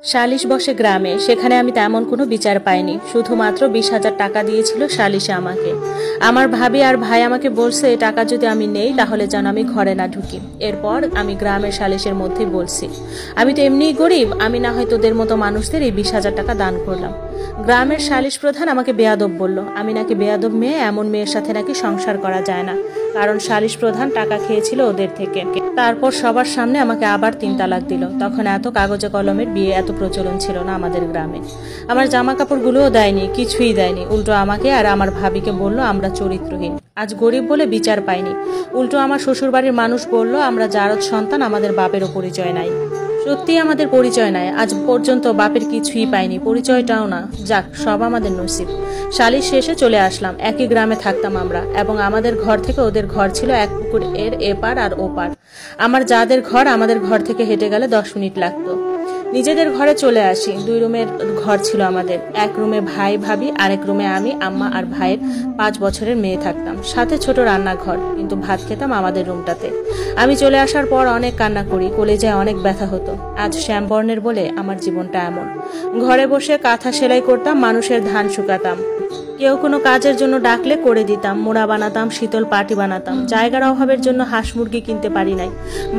সালিশ বসে গ্রামে, সেখানে আমি তেমন কোনো বিচার পাইনি। শুধুমাত্র 20,000 টাকা দিয়েছিল সালিশে আমাকে। আমার ভাবি আর ভাই আমাকে বলছে এই টাকা যদি আমি নেই তাহলে যেন আমি ঘরে না ঢুকি। এরপর আমি গ্রামের সালিশের মধ্যে বলছি, আমি তো এমনিই গরিব, আমি না হয় তোদের মতো মানুষদের এই 20,000 টাকা দান করলাম। গ্রামের সালিশ প্রধান আমাকে বেয়াদব বলল, আমি নাকি বেয়াদব মেয়ে, এমন মেয়ের সাথে নাকি সংসার করা যায় না, কারণ সালিশ প্রধান টাকা খেয়েছিল ওদের থেকে। তারপর সবার সামনে আমাকে আবার 3 তালাক দিল। তখন এত কাগজে কলমের বিয়ে এত প্রচলন ছিল না আমাদের গ্রামে। আমার জামা কাপড়গুলোও দেয়নি, কিছুই দেয়নি। উল্টো আমাকে আর আমার ভাবিকে বলল আমরা চরিত্রহীন, আজ গরিব বলে বিচার পাইনি। উল্টো আমার শ্বশুরবাড়ির মানুষ বলল আমরা জারদ সন্তান, আমাদের বাপেরও পরিচয় নাই। সত্যি আমাদের পরিচয় নাই, আজ পর্যন্ত বাপের কিছুই পাইনি, পরিচয়টাও না। যাক, সব আমাদের নসিব। সালিশ শেষে চলে আসলাম। একই গ্রামে থাকতাম আমরা, এবং আমাদের ঘর থেকে ওদের ঘর ছিল এক পুকুর এর এপার আর ওপার। আমার যাদের ঘর, আমাদের ঘর থেকে হেঁটে গেলে 10 মিনিট লাগতো। নিজেদের ঘরে চলে আসি। 2 রুমের ঘর ছিল আমাদের। এক রুমে ভাই ভাবি, আরেক রুমে আমি, আম্মা আর ভাইয়ের 5 বছরের মেয়ে থাকতাম। সাথে ছোট রান্নাঘর, কিন্তু ভাত খেতাম আমাদের রুমটাতে। আমি চলে আসার পর অনেক কান্না করি, কলেজায় অনেক ব্যথা হতো। আজ শ্যামবর্ণের বলে আমার জীবনটা এমন। ঘরে বসে কাঁথা সেলাই করতাম, মানুষের ধান শুকাতাম। কেউ কোনো কাজের জন্য ডাকলে করে দিতাম, মোড়া বানাতাম, শীতল পাটি বানাতাম। জায়গার অভাবের জন্য হাঁস মুরগি কিনতে পারি নাই।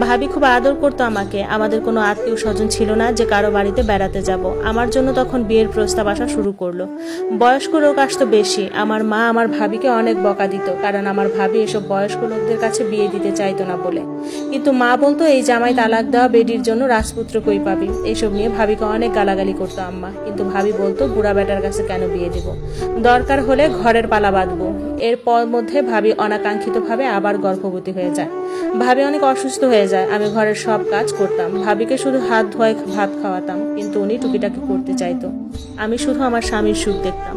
ভাবি খুব আদর করতো আমাকে। আমাদের কোনো আত্মীয় স্বজন ছিল না যে কারো বাড়িতে বেড়াতে যাব। আমার জন্য তখন বিয়ের প্রস্তাব আসা শুরু করলো। বয়স্ক লোক আসতো বেশি। আমার মা আমার ভাবিকে অনেক বকা দিত, কারণ আমার ভাবি এসব বয়স্ক লোকদের কাছে বিয়ে দিতে চাইতো না বলে। কিন্তু মা বলতো এই জামাই তালাক দেওয়া বেডির জন্য রাজপুত্র কই পাবি। এইসব নিয়ে ভাবিকে অনেক গালাগালি করতো আম্মা। কিন্তু ভাবি বলতো বুড়া বেটার কাছে কেন বিয়ে দিব, দরকার হলে ঘরের পালা বাঁধবো। এরপর মধ্যে ভাবি অনাকাঙ্ক্ষিতভাবে আবার গর্ভবতী হয়ে যায়। ভাবি অনেক অসুস্থ হয়ে যায়। আমি ঘরের সব কাজ করতাম, ভাবিকে শুধু হাত ধোয়ায় ভাত খাওয়াতাম, কিন্তু উনি টুকিটাকি করতে চাইতো। আমি শুধু আমার স্বামীর সুখ দেখতাম।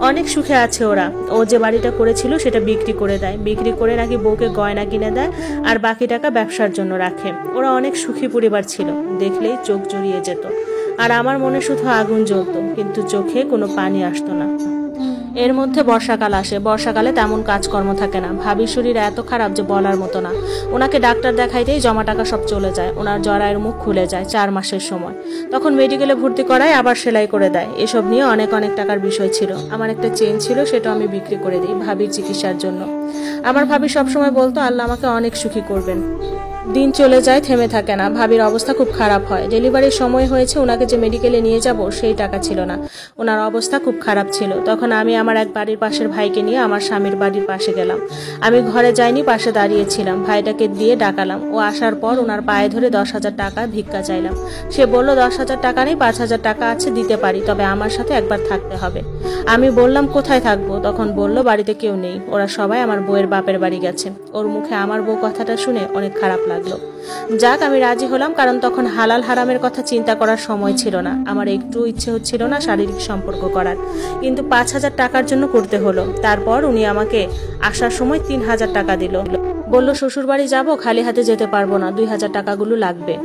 অনেক সুখে আছে ওরা। ও যে বাড়িটা করেছিল সেটা বিক্রি করে দেয়, বিক্রি করে নাকি বউকে গয়না কিনে দেয়, আর বাকি টাকা ব্যবসার জন্য রাখে। ওরা অনেক সুখী পরিবার ছিল, দেখলেই চোখ জড়িয়ে যেত। আর আমার মনে শুধু আগুন জ্বলতো, কিন্তু চোখে কোনো পানি আসতো না। এর মধ্যে বর্ষাকাল আসে। বর্ষাকালে তেমন কাজকর্ম থাকে না। ভাবির শরীর এত খারাপ যে বলার মতো না। ওনাকে ডাক্তার দেখাইতেই জমা টাকা সব চলে যায়। ওনার জরায়ের মুখ খুলে যায় 4 মাসের সময়। তখন মেডিকেলে ভর্তি করায়, আবার সেলাই করে দেয়। এসব নিয়ে অনেক টাকার বিষয় ছিল। আমার একটা চেন ছিল, সেটা আমি বিক্রি করে দিই ভাবির চিকিৎসার জন্য। আমার ভাবি সবসময় বলতো আল্লাহ আমাকে অনেক সুখী করবেন। দিন চলে যায়, থেমে থাকে না। ভাবির অবস্থা খুব খারাপ হয়। ডেলিভারির সময় হয়েছে, ওনাকে যে মেডিকেলে নিয়ে যাব সেই টাকা ছিল না। ওনার অবস্থা খুব খারাপ ছিল। তখন আমি আমার এক বাড়ির পাশের ভাইকে নিয়ে আমার স্বামীর বাড়ির পাশে গেলাম। আমি ঘরে যাইনি, পাশে দাঁড়িয়েছিলাম। ভাইটাকে দিয়ে ডাকালাম। ও আসার পর ওনার পায়ে ধরে 10,000 টাকা ভিক্ষা চাইলাম। সে বলল 10,000 টাকা নেই, 5,000 টাকা আছে, দিতে পারি, তবে আমার সাথে একবার থাকতে হবে। আমি বললাম কোথায় থাকবো? তখন বলল বাড়িতে কেউ নেই, ওরা সবাই আমার বউয়ের বাপের বাড়ি গেছে। ওর মুখে আমার বউ কথাটা শুনে অনেক খারাপ লাগলো। যাক, আমি রাজি হলাম, কারণ তখন হালাল হারামের কথা চিন্তা করার সময় ছিল না। আমার একটু ইচ্ছে হচ্ছিল না শারীরিক সম্পর্ক করার, কিন্তু 5,000 টাকার জন্য করতে হলো। তারপর উনি আমাকে আসার সময় 3,000 টাকা দিল। বলল শ্বশুর বাড়ি যাবো, খালি হাতে যেতে পারবো না, 2,000 টাকাগুলো লাগবে।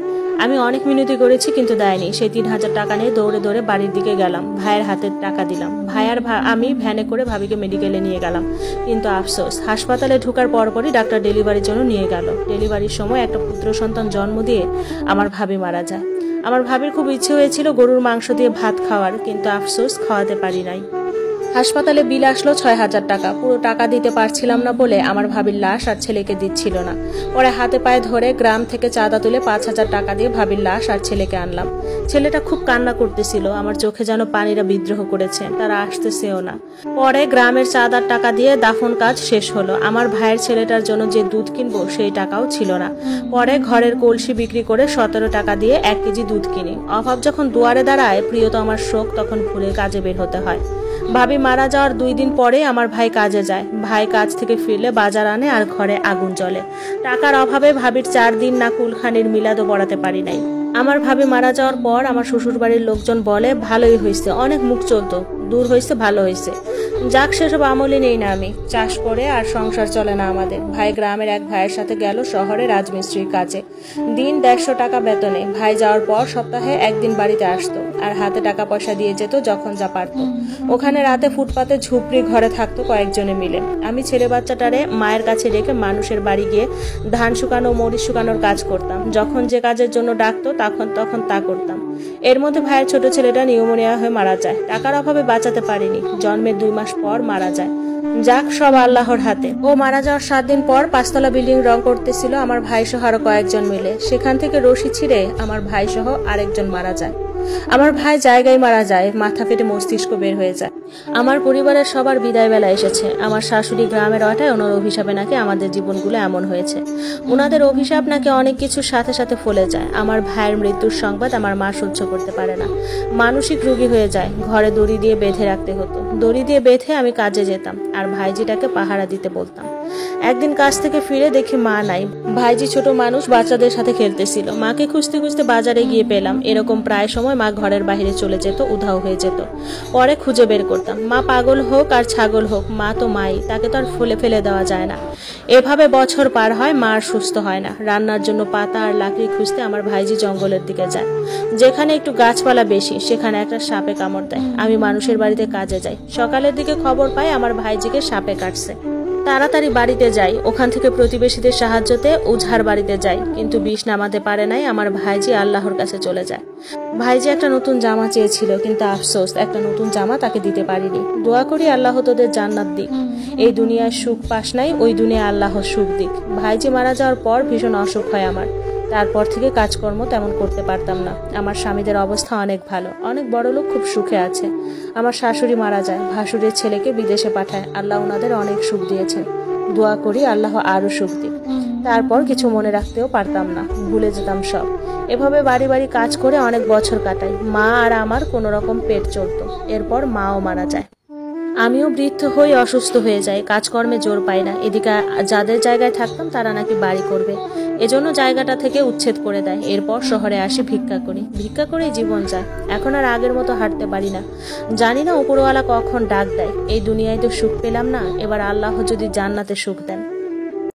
আমি অনেক মিনতি করেছি, কিন্তু দেয়নি। সেই 3,000 টাকা নিয়ে দৌড়ে দৌড়ে বাড়ির দিকে গেলাম। ভাইয়ের হাতে টাকা দিলাম। ভাই আর আমি ভ্যানে করে ভাবিকে মেডিকেলে নিয়ে গেলাম। কিন্তু আফসোস, হাসপাতালে ঢোকার পরপরই ডাক্তার ডেলিভারির জন্য নিয়ে গেল। ডেলিভারির সময় একটা পুত্র সন্তান জন্ম দিয়ে আমার ভাবি মারা যায়। আমার ভাবির খুব ইচ্ছে হয়েছিল গরুর মাংস দিয়ে ভাত খাওয়ার, কিন্তু আফসোস খাওয়াতে পারি নাই। হাসপাতালে বিল আসলো 6,000 টাকা। পুরো টাকা দিতে পারছিলাম না বলে আমার ভাবির লাশ আর ছেলেকে দিচ্ছিল না। পরে হাতে পায়ে ধরে গ্রাম থেকে চাঁদা তুলে 5,000 টাকা দিয়ে ভাবির লাশ আর ছেলেকে আনলাম। ছেলেটা খুব কান্না করতেছিল। আমার চোখে যেন পানিরা বিদ্রোহ করেছে, তারা আসতেছেও না। পরে গ্রামের চাঁদার টাকা দিয়ে দাফন কাজ শেষ হলো। আমার ভাইয়ের ছেলেটার জন্য যে দুধ কিনবো সেই টাকাও ছিল না। পরে ঘরের কলসি বিক্রি করে 17 টাকা দিয়ে 1 কেজি দুধ কিনি। অভাব যখন দুয়ারে দাঁড়ায়, প্রিয়তম আমার শোক তখন ভুলে কাজে বের হতে হয়। ভাবি মারা যাওয়ার 2 দিন পরে আমার ভাই কাজে যায়। ভাই কাজ থেকে ফিরলে বাজার আনে আর ঘরে আগুন জ্বলে। টাকার অভাবে ভাবির 4 দিন না কুলখানির মিলাদও পড়াতে পারি নাই। আমার ভাবি মারা যাওয়ার পর আমার শ্বশুর বাড়ির লোকজন বলে ভালোই হয়েছে, অনেক মুখ চলতো, দূর হয়েছে, ভালো হয়েছে। যাক, সেসব আমলে নেই না আমি। চাষ করে আর সংসার চলে না আমাদের। ভাই গ্রামের এক ভাইয়ের সাথে গেল শহরে রাজমিস্ত্রির কাজে। দিন 150 টাকা বেতনে। ভাই যাওয়ার পর সপ্তাহে একদিন বাড়িতে আসতো আর হাতে টাকা পয়সা দিয়ে যেত যখন যা পারত। ওখানে রাতে ফুটপাতে ঝুপড়ি ঘরে থাকতো কয়েকজনে মিলে। আমি ছেলে বাচ্চাটারে মায়ের কাছে রেখে মানুষের বাড়ি গিয়ে ধান শুকানো, মরিচ শুকানোর কাজ করতাম। যখন যে কাজের জন্য ডাকতো তখন তা করতাম। এর মধ্যে ভাইয়ের ছোট ছেলেটা নিউমোনিয়া হয়ে মারা যায়। টাকার অভাবে বাঁচাতে পারিনি। জন্মের 2 মাস পর মারা যায়। যাক, সব আল্লাহর হাতে। ও মারা যাওয়ার 7 দিন পর 5তলা বিল্ডিং রং করতেছিল আমার ভাই সহ আরো কয়েকজন মিলে। সেখান থেকে রশি ছিঁড়ে আমার ভাই সহ আরেকজন মারা যায়। আমার ভাই জায়গায় মারা যায়, মাথা ফেটে মস্তিষ্ক বের হয়ে যায়। আমার পরিবারের সবার বিদায় বেলা এসেছে। আমার শাশুড়ি গ্রামের অটায় ওনার অভিশাপে নাকি আমাদের জীবনগুলো এমন হয়েছে। ওনাদের অভিশাপ নাকি অনেক কিছুর সাথে সাথে ফলে যায়। আমার ভাইয়ের মৃত্যুর সংবাদ আমার মা সহ্য করতে পারে না। মানসিক রোগী হয়ে যায়। ঘরে দড়ি দিয়ে বেঁধে রাখতে হতো। দড়ি দিয়ে বেঁধে আমি কাজে যেতাম আর ভাইজিটাকে পাহারা দিতে বলতাম। একদিন কাজ থেকে ফিরে দেখি মা নাই। ভাইজি ছোট মানুষ, বাচ্চাদের সাথে খেলতেছিল। মাকে খুঁজতে খুঁজতে বাজারে গিয়ে পেলাম। এরকম প্রায় সময় মা ঘরের বাইরে চলে যেত, উধাও হয়ে যেত। পরে খুঁজে বের করতাম। মা পাগল হোক আর ছাগল হোক, মা তো মাই, তাকে তো আর ফেলে দেওয়া যায় না। এভাবে বছর পার হয়, মা আর সুস্থ হয় না। রান্নার জন্য পাতা আর লাকড়ি খুঁজতে আমার ভাইজি জঙ্গলের দিকে যায়। যেখানে একটু গাছপালা বেশি সেখানে একটা সাপে কামড় দেয়। আমি মানুষের বাড়িতে কাজে যাই। সকালের দিকে খবর পাই আমার ভাইজিকে সাপে কাটছে। তাড়াতাড়ি বাড়িতে যাই। ওখান থেকে প্রতিবেশীদের সাহায্যতে ওঝার বাড়িতে যাই, কিন্তু বিষ নামাতে পারে নাই। আমার ভাইজি আল্লাহর কাছে চলে যায়। ভাইজি একটা নতুন জামা চেয়েছিল, কিন্তু আফসোস একটা নতুন জামা তাকে দিতে পারিনি। দোয়া করি আল্লাহ তোদের জান্নাত দিক। এই দুনিয়ায় সুখ পাস নাই, ওই দুনিয়ায় আল্লাহ সুখ দিক। ভাইজি মারা যাওয়ার পর ভীষণ অসুখ হয় আমার। তারপর থেকে কাজকর্ম তেমন করতে পারতাম না। আমার স্বামীদের অবস্থা অনেক ভালো, অনেক বড় লোক, খুব সুখে আছে। আমার শাশুড়ি মারা যায়, ভাসুরের ছেলেকে বিদেশে পাঠায়। আল্লাহ ওনাদের অনেক সুখ দিয়েছেন। দোয়া করি আল্লাহ আরো সুখ দিক। তারপর কিছু মনে রাখতেও পারতাম না, ভুলে যেতাম সব। এভাবে বাড়ি বাড়ি কাজ করে অনেক বছর কাটাই। মা আর আমার কোনো রকম পেট চলতো। এরপর মাও মারা যায়। আমিও বৃদ্ধ হয়ে অসুস্থ হয়ে যাই। কাজকর্মে জোর পাই না। এদিকে যাদের জায়গায় থাকতাম তারা নাকি বাড়ি করবে, এজন্য জায়গাটা থেকে উচ্ছেদ করে দেয়। এরপর শহরে আসি, ভিক্ষা করি। ভিক্ষা করেই জীবন যায়। এখন আর আগের মতো হাঁটতে পারি না। জানি না উপরওয়ালা কখন ডাক দেয়। এই দুনিয়ায় তো সুখ পেলাম না, এবার আল্লাহ যদি জান্নাতে সুখ দেন।